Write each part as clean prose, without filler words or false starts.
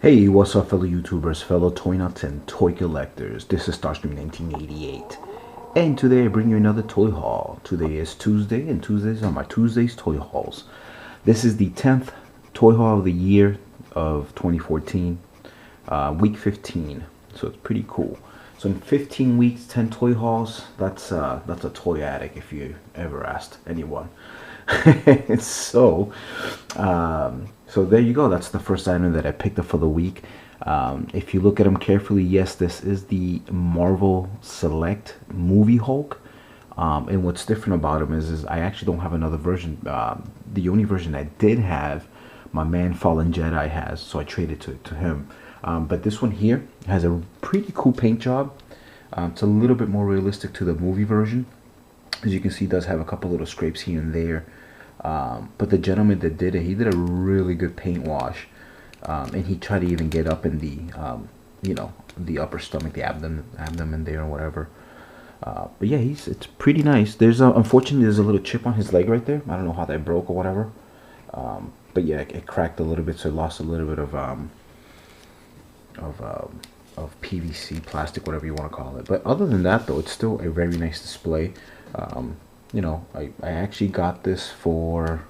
Hey, what's up, fellow YouTubers, fellow toy nuts, and toy collectors? This is Starscream 1988, and today I bring you another toy haul. Today is Tuesday, and Tuesdays are my Tuesdays toy hauls. This is the 10th toy haul of the year of 2014, week 15. So it's pretty cool. So in 15 weeks, 10 toy hauls. That's a toy addict if you ever asked anyone. so so there you go. That's the first item that I picked up for the week. If you look at them carefully, yes, this is the Marvel Select Movie Hulk. And what's different about him is I actually don't have another version. The only version I did have, my man Fallen Jedi has, so I traded to him. But this one here has a pretty cool paint job. It's a little bit more realistic to the movie version. As you can see, it does have a couple little scrapes here and there. But the gentleman that did it, he did a really good paint wash. And he tried to even get up in the, the upper stomach, the abdomen there or whatever. But yeah, it's pretty nice. Unfortunately, there's a little chip on his leg right there. I don't know how that broke or whatever. But yeah, it cracked a little bit, so it lost a little bit of PVC, plastic, whatever you want to call it. But other than that, though, it's still a very nice display. I actually got this for,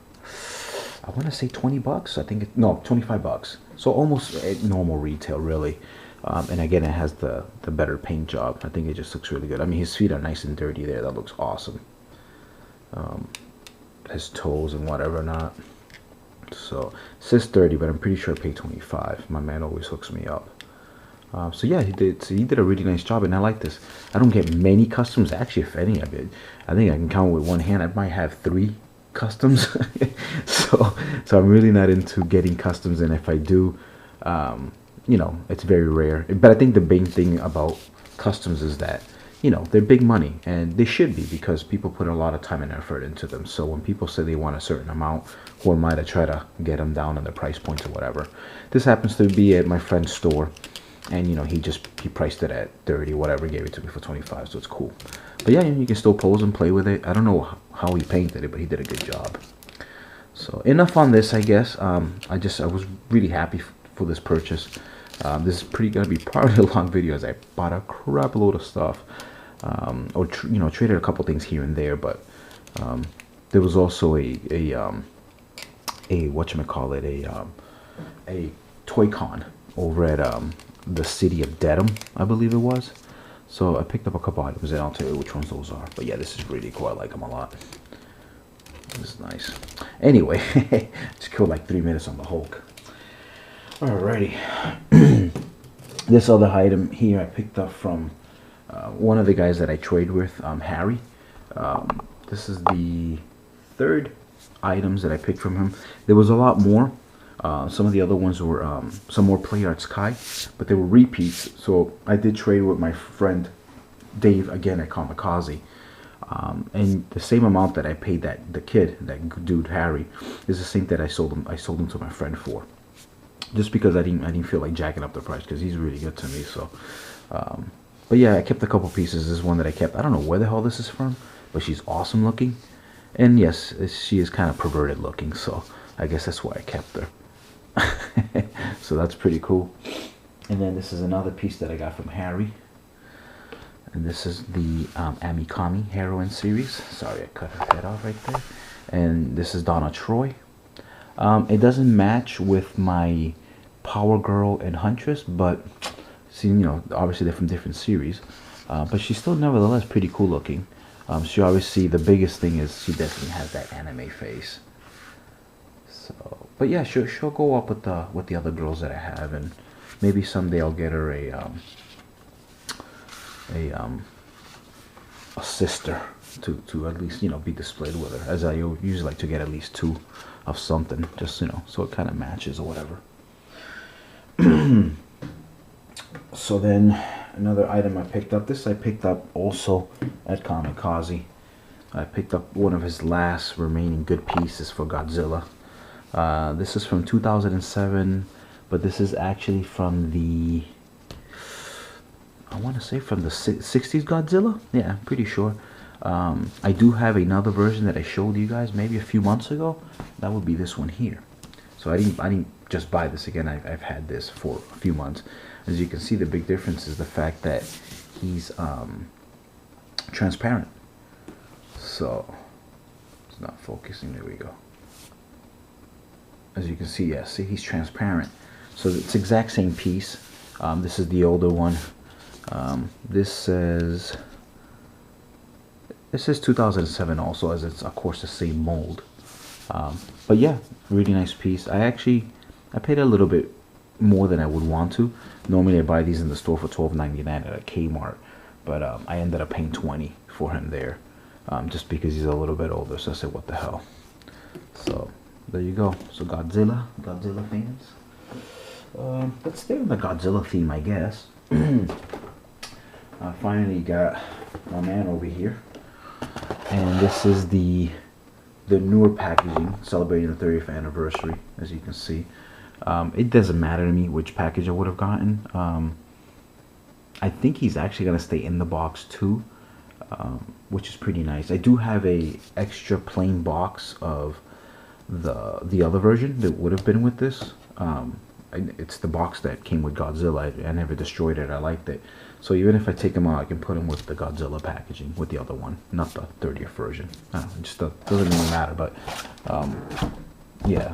I want to say 20 bucks. I think no, 25 bucks. So almost a normal retail, really. And again, it has the better paint job. I think it just looks really good. I mean, his feet are nice and dirty there. That looks awesome. His toes and whatever not. So it says 30, but I'm pretty sure I paid 25. My man always hooks me up. So yeah, he did a really nice job, and I like this. I don't get many customs, actually, if any of it. I think I can count with one hand. I might have 3 customs. so I'm really not into getting customs, and if I do, it's very rare. But I think the main thing about customs is that, they're big money, and they should be, because people put a lot of time and effort into them. So when people say they want a certain amount, who am I to try to get them down on the price points or whatever? This happens to be at my friend's store. And he priced it at 30, whatever, gave it to me for 25, so it's cool. But yeah, you can still pose and play with it. I don't know how he painted it, but he did a good job. So enough on this, I guess. I was really happy for this purchase. This is gonna be probably a long video, as I bought a crap load of stuff, traded a couple things here and there. But there was also a whatchamacallit, a toy con over at the city of Dedham, I believe it was. So I picked up a couple items, and I'll tell you which ones those are. But yeah, this is really cool. I like them a lot. This is nice. Anyway, just killed like 3 minutes on the Hulk. Alrighty. This other item here I picked up from one of the guys that I trade with, Harry. This is the 3rd items that I picked from him. There was a lot more. Some of the other ones were some more Play Arts Kai, but they were repeats. So I did trade with my friend Dave again at Kamikaze, and the same amount that I paid that dude Harry, is the same that I sold him to my friend for, just because I didn't feel like jacking up the price, because he's really good to me. So, but yeah, I kept a couple pieces. This is one that I kept. I don't know where the hell this is from, but she's awesome looking, and yes, she is kind of perverted looking. So I guess that's why I kept her. So that's pretty cool. And then this is another piece that I got from Harry, and this is the Amikami Heroine series. Sorry, I cut her head off right there. And this is Donna Troy. It doesn't match with my Power Girl and Huntress, but see, obviously they're from different series, but she's still nevertheless pretty cool looking. She obviously, the biggest thing is she definitely has that anime face. So, but yeah, she'll go up with the other girls that I have, and maybe someday I'll get her a sister to at least be displayed with her, as I usually like to get at least 2 of something, just so it kind of matches or whatever. So then another item I picked up. I picked up also at Kamikaze. I picked up one of his last remaining good pieces for Godzilla. This is from 2007, but this is actually from the, I want to say from the 60s Godzilla. Yeah, I'm pretty sure. I do have another version that I showed you guys maybe a few months ago. That would be this one here. So I didn't just buy this again. I've had this for a few months. As you can see, the big difference is the fact that he's transparent. So it's not focusing. There we go. As you can see, yeah, see, he's transparent. So it's exact same piece. This is the older one. This says 2007 also, as it's of course the same mold. But yeah, really nice piece. I paid a little bit more than I would want to. Normally I buy these in the store for $12.99 at a Kmart, but I ended up paying $20 for him there, just because he's a little bit older. So I said, what the hell. So there you go. So Godzilla fans. Let's stay on the Godzilla theme, I guess. I finally got my man over here, and this is the newer packaging celebrating the 30th anniversary. As you can see, it doesn't matter to me which package I would have gotten. I think he's actually gonna stay in the box too, which is pretty nice. I do have a extra plain box of the other version that would have been with this. It's the box that came with Godzilla. I never destroyed it. I liked it. So even if I take them out, I can put them with the Godzilla packaging, with the other one, not the 30th version. It just doesn't really matter. But yeah,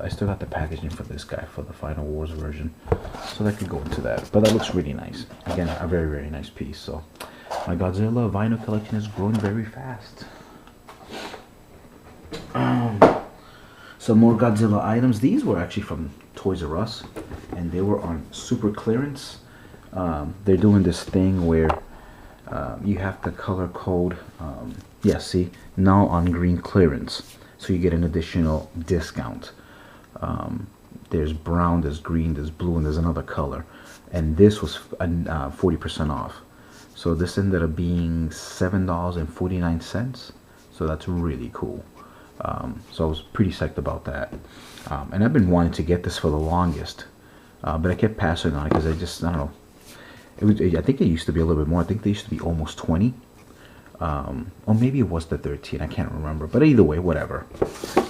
I still got the packaging for this guy, for the Final Wars version, so that could go into that. But that looks really nice. Again, a very, very nice piece. So my Godzilla vinyl collection is growing very fast. Some more Godzilla items. These were actually from Toys R Us, and they were on super clearance. They're doing this thing where you have to color code. Yeah, see, now on green clearance, so you get an additional discount. There's brown, there's green, there's blue, and there's another color, and this was 40% off. So this ended up being $7.49. So that's really cool. So I was pretty psyched about that. And I've been wanting to get this for the longest, but I kept passing on it because I don't know. I think it used to be a little bit more. I think they used to be almost 20. Or maybe it was the 13. I can't remember. But either way, whatever.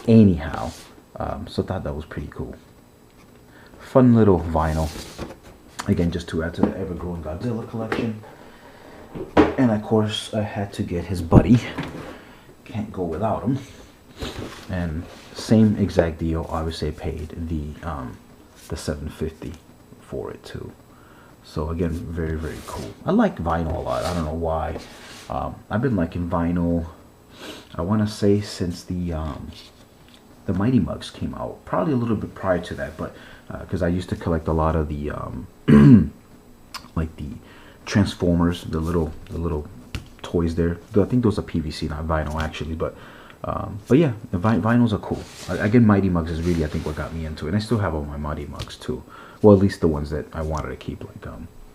Anyhow, so I thought that was pretty cool. Fun little vinyl. Again, just to add to the ever-growing Godzilla collection. And of course, I had to get his buddy. Can't go without him. And same exact deal. Obviously I paid the $7.50 for it too. So again, very, very cool. I like vinyl a lot. I don't know why. I've been liking vinyl, I want to say, since the Mighty Mugs came out. Probably a little bit prior to that, but because I used to collect a lot of the like the Transformers, the little toys there. I think those are PVC, not vinyl actually, but yeah, the vinyls are cool. Again, Mighty Mugs is really, I think, what got me into it. And I still have all my Mighty Mugs too. Well, at least the ones that I wanted to keep, like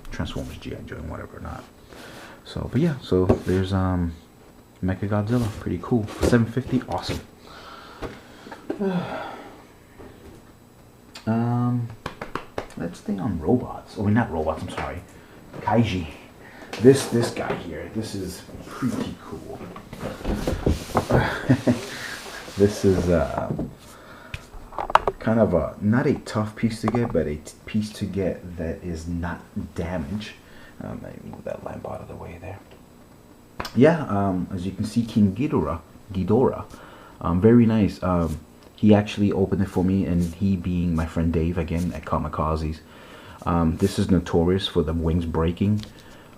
Transformers, G.I. Joe, and whatever not. So, but yeah, so there's Mechagodzilla, pretty cool. $7.50, awesome. Let's stay on robots. Oh, not robots. I'm sorry, Kaiji. This guy here. This is pretty cool. This is kind of not a tough piece to get, but a piece to get that is not damaged. Let me move that lamp out of the way there. Yeah, as you can see, King Ghidorah, very nice. He actually opened it for me, and he being my friend Dave, again, at Kamikazes. This is notorious for the wings breaking.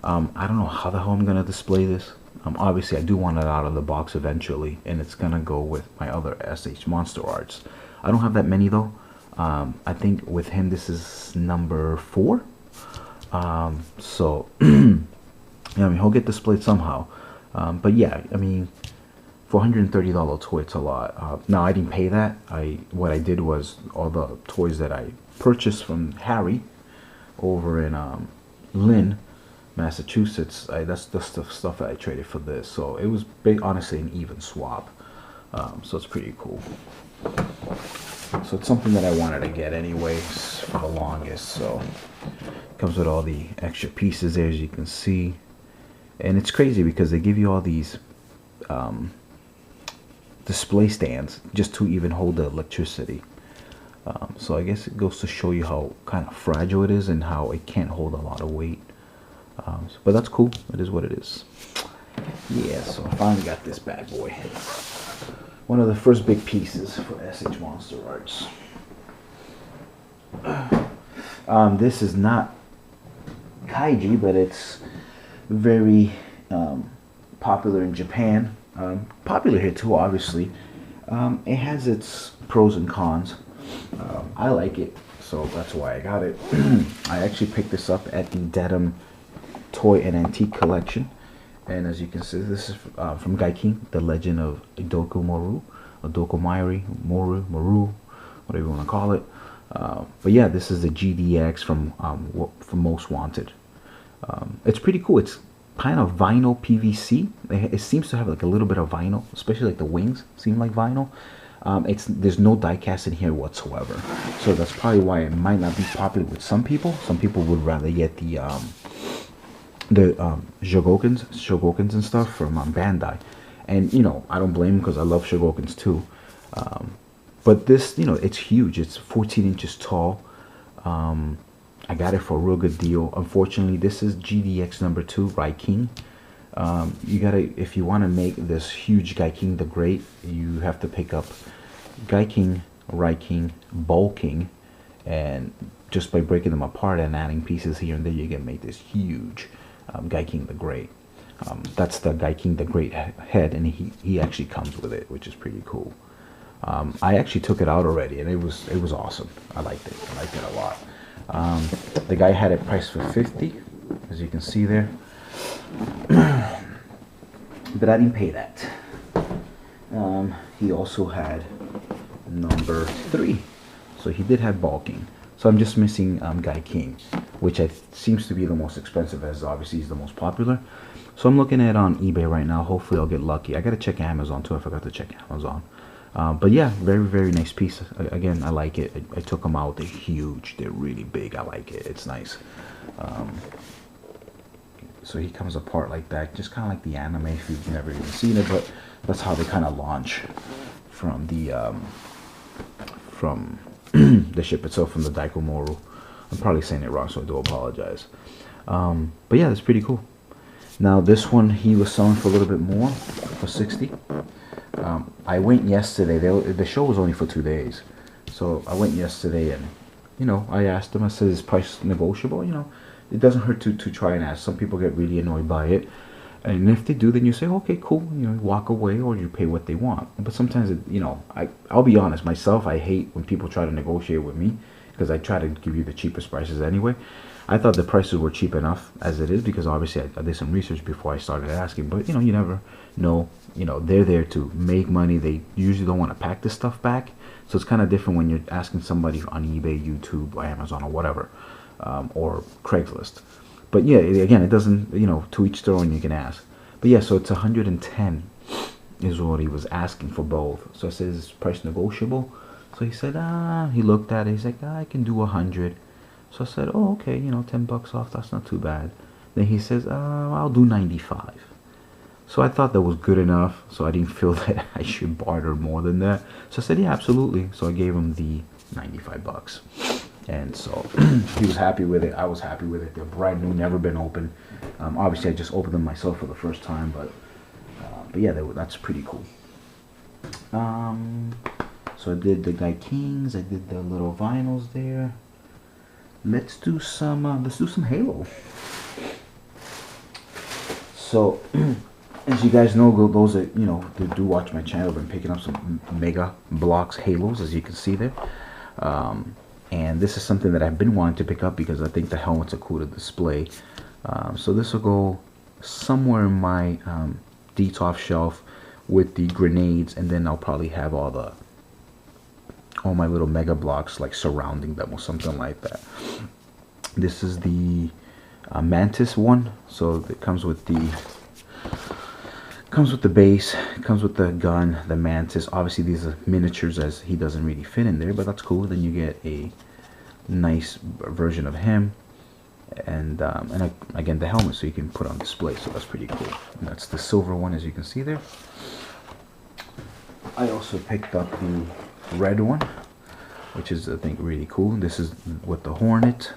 I don't know how the hell I'm going to display this. Obviously, I do want it out of the box eventually, and it's going to go with my other SH Monster Arts. I don't have that many, though. I think with him, this is number 4. So, yeah, I mean, he'll get displayed somehow. But yeah, I mean, for $130 toy, it's a lot. Now, I didn't pay that. What I did was all the toys that I purchased from Harry over in Lynn, Massachusetts. That's the stuff that I traded for this. So it was honestly an even swap. So it's pretty cool. So it's something that I wanted to get anyways for the longest. So it comes with all the extra pieces there, as you can see. And it's crazy because they give you all these display stands just to even hold the electricity. So I guess it goes to show you how kind of fragile it is and how it can't hold a lot of weight. But that's cool. It is what it is. Yeah, so I finally got this bad boy. One of the first big pieces for SH Monster Arts. This is not kaiji, but it's very popular in Japan. Popular here too, obviously. It has its pros and cons. I like it, so that's why I got it. I actually picked this up at the Dedham Toy and Antique Collection, and as you can see, this is from Gaiking, The Legend of Idoko Moru, Idoko Moru, whatever you want to call it. But yeah, this is the GDX from Most Wanted. It's pretty cool. It's kind of vinyl PVC. It seems to have like a little bit of vinyl, especially like the wings seem like vinyl. There's no die cast in here whatsoever, so that's probably why it might not be popular with some people. Some people would rather get the Shogokens and stuff from Bandai, and you know, I don't blame them because I love Shogokens too. But this, you know, it's huge. It's 14 inches tall. I got it for a real good deal. Unfortunately, this is GDX number 2, Raiking. You gotta, if you want to make this huge Gaiking the Great, you have to pick up Gaiking, Raiking, Bulking, and just by breaking them apart and adding pieces here and there, you can make this huge Gaiking the Great. That's the Gaiking the Great head, and he actually comes with it, which is pretty cool. I actually took it out already, and it was awesome. I liked it. I liked it a lot. The guy had it priced for $50, as you can see there. But I didn't pay that. He also had number 3, so he did have bulking. So I'm just missing Gaiking, which seems to be the most expensive, as obviously he's the most popular. So I'm looking at it on eBay right now. Hopefully I'll get lucky. I gotta check Amazon too. I forgot to check Amazon. But yeah, very, very nice piece. Again, I like it. I took them out. They're huge. They're really big. I like it. It's nice. So he comes apart like that, just kind of like the anime if you've never even seen it. But that's how they kind of launch from the the ship itself, from the Daikomoru. I'm probably saying it wrong, so I do apologize. But yeah, that's pretty cool. Now this one he was selling for a little bit more, for 60. I went yesterday. The show was only for 2 days, so I went yesterday, and you know, I asked him. I said, "Is price negotiable?" You know, it doesn't hurt to try and ask. Some people get really annoyed by it, and if they do, then you say, "Okay, cool." You know, walk away, or you pay what they want. But sometimes, you know, I'll be honest. Myself, I hate when people try to negotiate with me, because I try to give you the cheapest prices anyway. I thought the prices were cheap enough as it is, because obviously I did some research before I started asking. But you know, you never know. You know, they're there to make money. They usually don't want to pack this stuff back, so it's kind of different when you're asking somebody on eBay, YouTube, or Amazon, or whatever, or Craigslist. But yeah, again, it doesn't, you know, to each their own. You can ask. But yeah, so it's 110 is what he was asking for both. So I said, "Is price negotiable?" So he said, he looked at it. He's like, "I can do 100." So I said, "Oh, okay, you know, $10 off. That's not too bad." Then he says, "I'll do 95." So I thought that was good enough, so I didn't feel that I should barter more than that. So I said, "Yeah, absolutely." So I gave him the 95 bucks. And so he was happy with it. I was happy with it. They're brand new, never been opened. Obviously, I just opened them myself for the first time, but yeah, that's pretty cool. So I did the Gaikings. I did the little vinyls there. Let's do some Halo. So as you guys know, those that, you know, that do watch my channel, I've been picking up some Mega Bloks Halos, as you can see there. And this is something that I've been wanting to pick up because I think the helmets are cool to display. So this will go somewhere in my DTOF shelf with the grenades, and then I'll probably have all my little Mega Bloks like surrounding them or something like that. This is the Mantis one, so it comes with the base, comes with the gun, the Mantis. Obviously these are miniatures, as he doesn't really fit in there, but that's cool. Then you get a nice version of him, and again the helmet, so you can put on display. So that's pretty cool. And that's the silver one, as you can see there. I also picked up the red one. which is, I think, really cool. This is with the Hornet.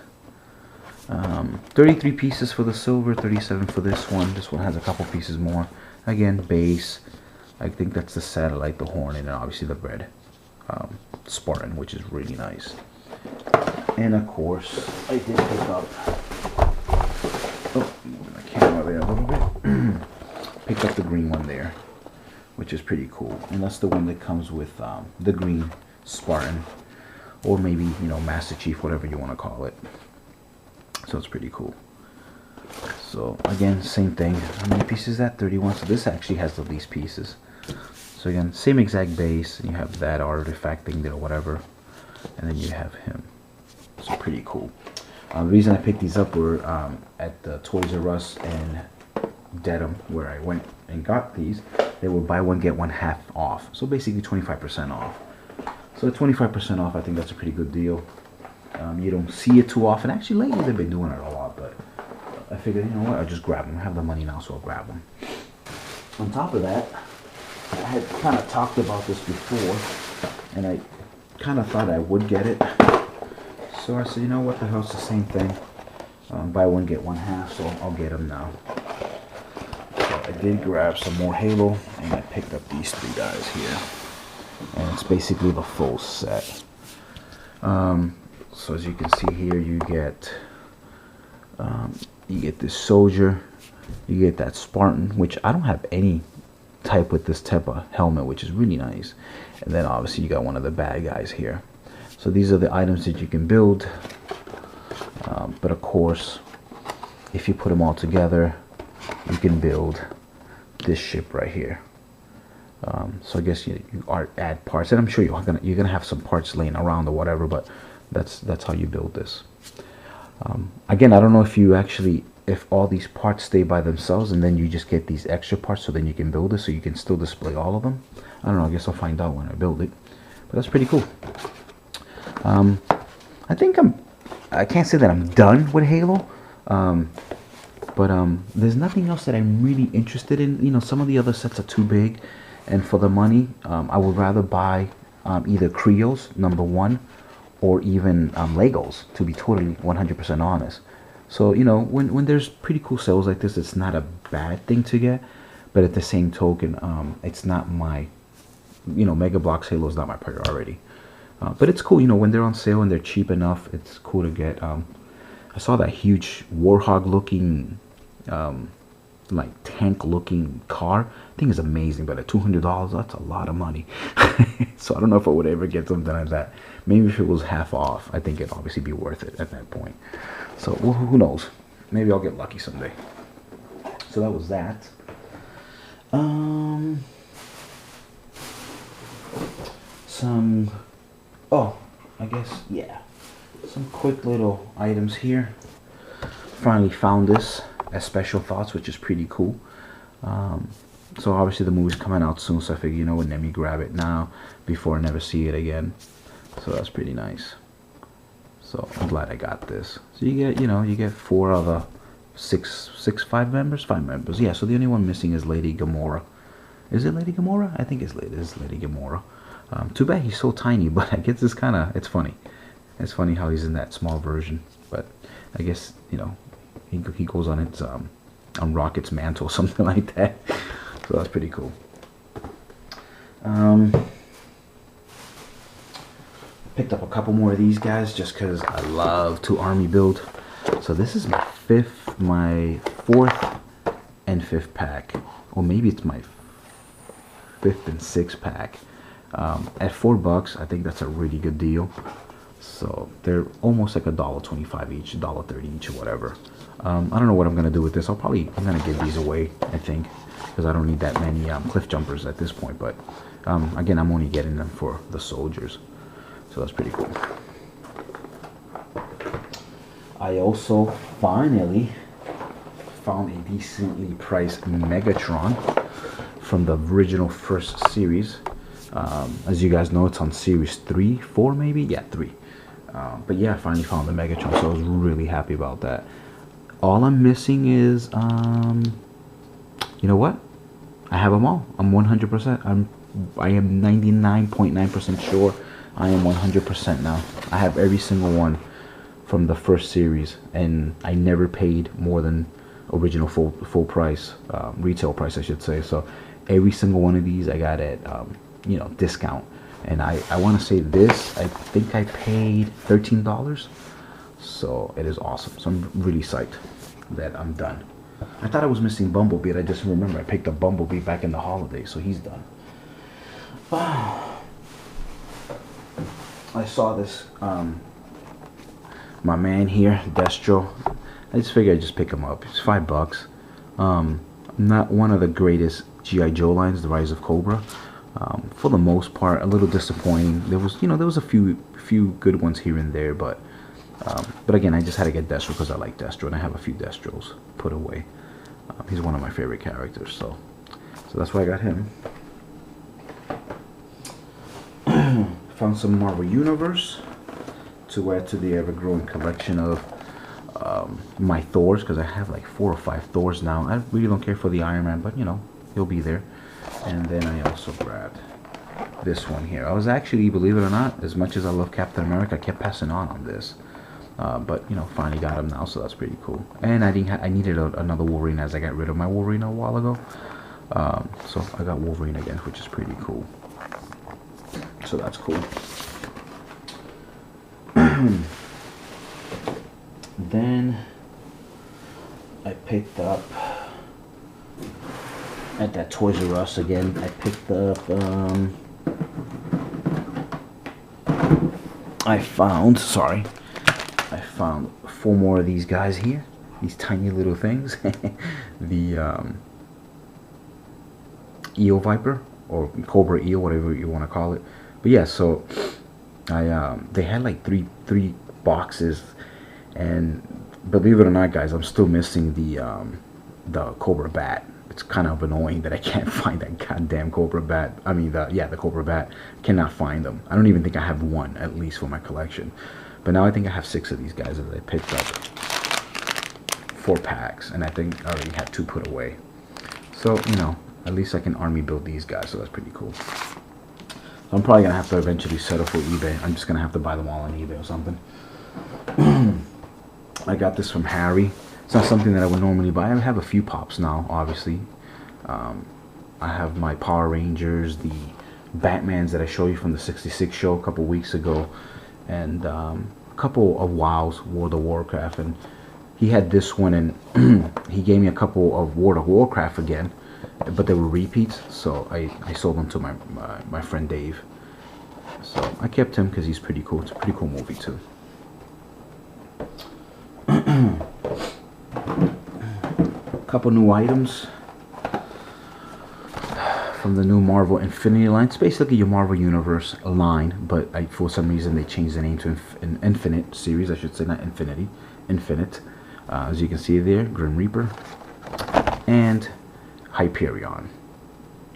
33 pieces for the silver, 37 for this one. This one has a couple pieces more. Again, base. I think that's the satellite, the Hornet, and obviously the red Spartan, which is really nice. And of course, I did pick up. Oh, move my camera there a little bit. Picked up the green one there, which is pretty cool, and that's the one that comes with the green Spartan, or maybe, you know, Master Chief, whatever you want to call it. So it's pretty cool. So again, same thing. How many pieces is that? 31. So this actually has the least pieces. So again, same exact base, and you have that artifact thing there, or whatever, and then you have him. So pretty cool. The reason I picked these up were at the Toys R Us and Dedham, where I went and got these. They were buy one get one half off, so basically 25% off. So 25% off, I think that's a pretty good deal. You don't see it too often. Actually, lately they've been doing it a lot, but I figured, you know what, I'll just grab them. I have the money now, so I'll grab them. On top of that, I had kind of talked about this before, and I kind of thought I would get it. So I said, you know what, the hell's the same thing. Buy one get one half, so I'll get them now. I did grab some more Halo, and I picked up these three guys here, and it's basically the full set. So as you can see here, you get this soldier, you get that Spartan, which I don't have any type with this type of helmet, which is really nice, and then obviously you got one of the bad guys here. So these are the items that you can build, but of course, if you put them all together, you can build this ship right here. So I guess you add parts, and I'm sure you're gonna have some parts laying around or whatever, but that's how you build this. Again, I don't know if all these parts stay by themselves and then you just get these extra parts, so then you can build it, so you can still display all of them. I don't know, I guess I'll find out when I build it, but that's pretty cool. I think I can't say that I'm done with Halo, but there's nothing else that I'm really interested in. You know, some of the other sets are too big, and for the money, I would rather buy either Creos #1 or even Legos, to be totally 100% honest. So, you know, when there's pretty cool sales like this, it's not a bad thing to get, but at the same token, it's not my, you know, Mega Bloks Halo is not my priority. But it's cool, you know, when they're on sale and they're cheap enough, it's cool to get. I saw that huge Warhog looking, like tank looking car. I think it's amazing, but at $200, that's a lot of money. So I don't know if I would ever get something like that. Maybe if it was half off, I think it'd obviously be worth it at that point. So, well, who knows? Maybe I'll get lucky someday. So that was that. I guess, yeah, some quick little items here. Finally found this as Special Thoughts, which is pretty cool. So obviously the movie's coming out soon, so I figured, you know what, let me grab it now before I never see it again. So that's pretty nice. So I'm glad I got this. So you get 4 of the 5 members. Yeah, so the only one missing is Lady Gamora. Is it Lady Gamora? I think it's Lady Gamora. Too bad he's so tiny, but I guess it's funny. It's funny how he's in that small version. But I guess, you know, he goes on its on Rocket's mantle or something like that. So that's pretty cool. Picked up a couple more of these guys just because I love to army build. So this is my 4th and 5th pack, or maybe it's my 5th and 6th pack. At $4, I think that's a really good deal. So they're almost like $1.25 each, $1.30 each, or whatever. I don't know what I'm gonna do with this. I'm gonna give these away, I think, because I don't need that many cliff jumpers at this point. But again, I'm only getting them for the soldiers, so that's pretty cool. I also finally found a decently priced Megatron from the original first series. As you guys know, it's on series 3, 4 maybe? Yeah, 3. But yeah, I finally found the Megatron, so I was really happy about that. All I'm missing is, you know what? I have them all. I'm 100%. I am 99.9% sure I am 100% now. I have every single one from the first series, and I never paid more than original full price, retail price I should say. So every single one of these I got at you know, discount. And I want to say this, I think I paid $13. So it is awesome. So I'm really psyched that I'm done. I thought I was missing Bumblebee, and I just remember I picked up Bumblebee back in the holidays, so he's done. I saw this, my man here, Destro. I just figured I'd just pick him up. It's $5. Not one of the greatest G.I. Joe lines, The Rise of Cobra. For the most part, a little disappointing. There was, you know, there was a few good ones here and there, but again, I just had to get Destro because I like Destro, and I have a few Destros put away. He's one of my favorite characters, so that's why I got him. Found some Marvel Universe to add to the ever-growing collection of my Thors, because I have like 4 or 5 Thors now. I really don't care for the Iron Man, but you know, he'll be there. And then I also grabbed this one here. I was actually, believe it or not, as much as I love Captain America, I kept passing on this. But you know, finally got him now, so that's pretty cool. And I needed another Wolverine, as I got rid of my Wolverine a while ago. So I got Wolverine again, which is pretty cool. So that's cool. Then I picked up at that Toys R Us again. I picked up I found 4 more of these guys here, these tiny little things. The eel viper, or cobra eel, whatever you want to call it. But yeah, so they had like three boxes, and believe it or not, guys, I'm still missing the cobra bat. It's kind of annoying that I can't find that goddamn cobra bat. I mean, the cobra bat. Cannot find them. I don't even think I have one, at least, for my collection. But now I think I have 6 of these guys that I picked up. 4 packs, and I think I already had 2 put away. So, you know, at least I can army build these guys, so that's pretty cool. So I'm probably going to have to eventually settle for eBay. I'm just going to have to buy them all on eBay or something. I got this from Harry. It's not something that I would normally buy. I have a few pops now, obviously. I have my Power Rangers, the Batmans that I showed you from the 66 show a couple weeks ago, and a couple of WoWs, World of Warcraft, and he had this one, and he gave me a couple of World of Warcraft again, but they were repeats, so I sold them to my friend Dave. So I kept him because he's pretty cool. It's a pretty cool movie too. Couple new items from the new Marvel Infinity line. It's basically your Marvel Universe line, but for some reason they changed the name to Infinite series, I should say, not Infinity, Infinite. As you can see there, Grim Reaper and Hyperion.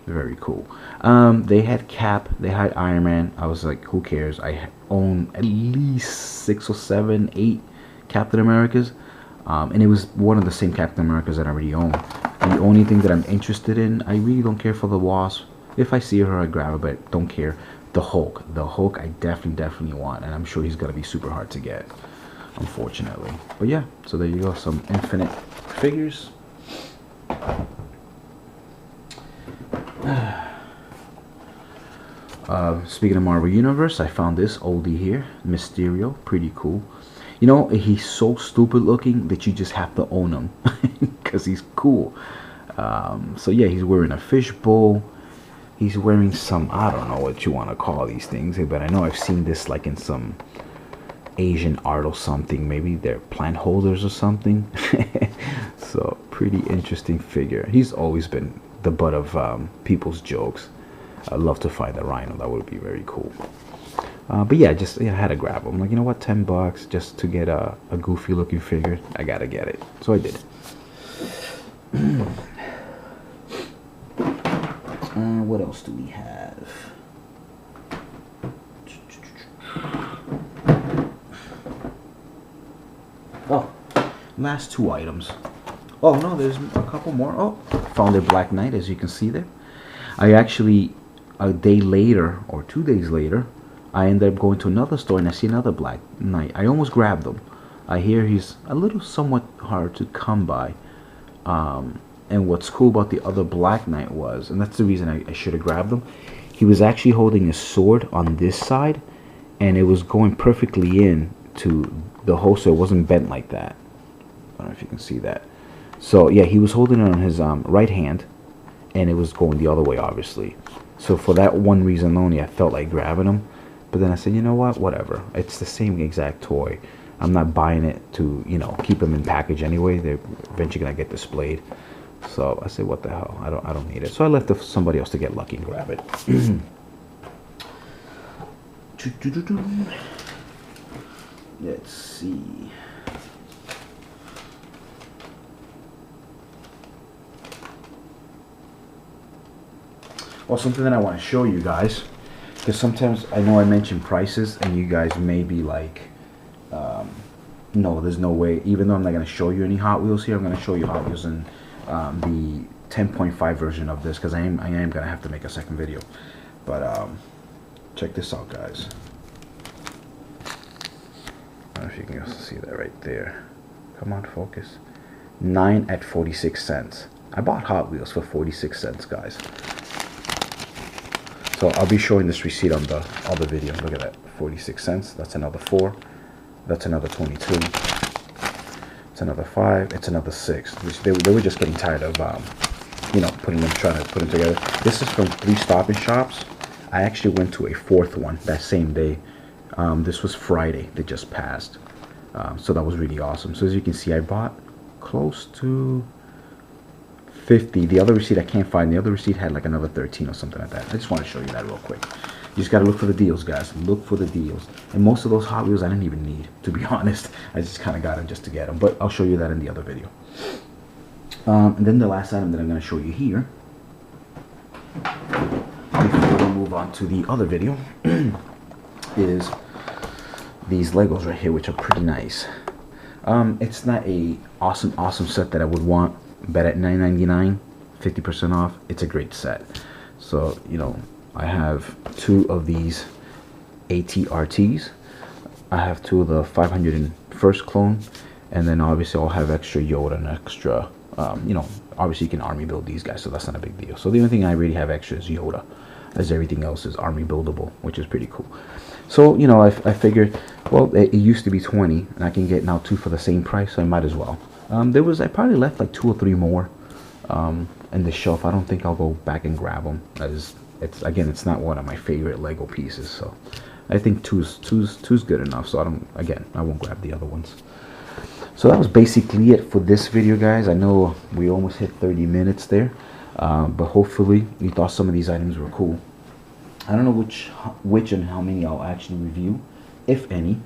Very cool. They had Cap, they had Iron Man. I was like, who cares? I own at least 6 or 7, 8 Captain Americas. And it was one of the same Captain Americas that I already own. And the only thing that I'm interested in, I really don't care for the Wasp. If I see her, I grab her, but don't care. The Hulk. The Hulk I definitely want, and I'm sure he's going to be super hard to get, unfortunately. But yeah, so there you go. Some Infinite figures. Speaking of Marvel Universe, I found this oldie here. Mysterio. Pretty cool. You know, he's so stupid looking that you just have to own him because he's cool. So yeah, he's wearing a fishbowl. He's wearing some, I don't know what you want to call these things, but I know I've seen this like in some Asian art or something. Maybe they're plant holders or something. So pretty interesting figure. He's always been the butt of people's jokes. I'd love to find a rhino. That would be very cool. But yeah, I had to grab them. Like, you know what, $10 just to get a goofy looking figure. I gotta get it. So I did. What else do we have? Oh, last 2 items. Oh no, there's a couple more. Oh, found a Black Knight, as you can see there. I actually, a day later or 2 days later, I ended up going to another store and I see another Black Knight. I almost grabbed him. I hear he's a little somewhat hard to come by. And what's cool about the other Black Knight was, and that's the reason I should have grabbed him, he was actually holding his sword on this side, and it was going perfectly in to the holster. It wasn't bent like that. I don't know if you can see that. So yeah, he was holding it on his right hand, and it was going the other way, obviously. So for that one reason only, I felt like grabbing him. But then I said, you know what, whatever. It's the same exact toy. I'm not buying it to, you know, keep them in package anyway. They're eventually gonna get displayed. So I said, what the hell? I don't need it. So I left it for somebody else to get lucky and grab it. Let's see. Well, something that I want to show you guys, because sometimes I know I mention prices and you guys may be like, no, there's no way. Even though I'm not going to show you any Hot Wheels here, I'm going to show you Hot Wheels in the 10.5 version of this, because I am going to have to make a second video. But check this out, guys. I don't know if you can also see that right there. Come on, focus. 9 at 46 cents. I bought Hot Wheels for 46 cents, guys. So I'll be showing this receipt on the other video. Look at that, 46 cents. That's another 4. That's another 22. It's another 5. It's another 6. They were just getting tired of, you know, trying to put them together. This is from 3 Stop and Shops. I actually went to a 4th one that same day. This was Friday that just passed. So that was really awesome. So as you can see, I bought close to 50. The other receipt I can't find. The other receipt had like another 13 or something like that. I just want to show you that real quick. You just got to look for the deals, guys. Look for the deals. And most of those Hot Wheels I didn't even need, to be honest. I just kind of got them just to get them. But I'll show you that in the other video. And then the last item that I'm going to show you here, before we move on to the other video, is these Legos right here, which are pretty nice. It's not a awesome set that I would want, but at $9.99, 50% off, it's a great set. So, you know, I have 2 of these ATRTs. I have 2 of the 501st clone, and then obviously I'll have extra Yoda and extra, you know, obviously you can army build these guys, so that's not a big deal. So the only thing I really have extra is Yoda, as everything else is army buildable, which is pretty cool. So, you know, I figured, well, it used to be 20, and I can get now 2 for the same price, so I might as well. I probably left like 2 or 3 more in the shelf. I don't think I'll go back and grab them, as it's not one of my favorite Lego pieces. So I think two's good enough. So I won't grab the other ones. So that was basically it for this video, guys. I know we almost hit 30 minutes there, but hopefully you thought some of these items were cool. I don't know which and how many I'll actually review, if any.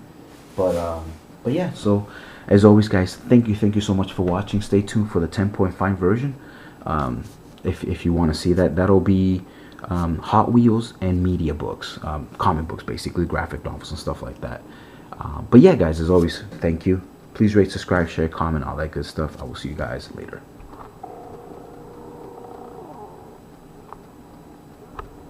But yeah, so as always, guys, thank you so much for watching. Stay tuned for the 10.5 version. If you want to see that, that'll be Hot Wheels and media books, comic books, basically graphic novels and stuff like that. But yeah, guys, as always, thank you. Please rate, subscribe, share, comment, all that good stuff. I will see you guys later.